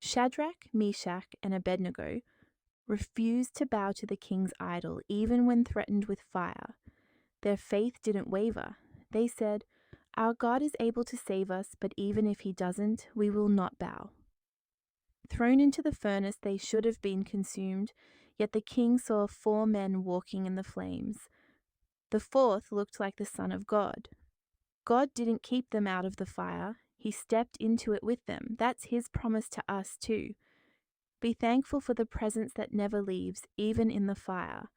Shadrach, Meshach, and Abednego refused to bow to the king's idol even when threatened with fire. Their faith didn't waver. They said, "Our God is able to save us, but even if he doesn't, we will not bow." Thrown into the furnace, they should have been consumed, yet the king saw 4 men walking in the flames. The fourth looked like the Son of God. God didn't keep them out of the fire. He stepped into it with them. That's his promise to us too. Be thankful for the presence that never leaves, even in the fire.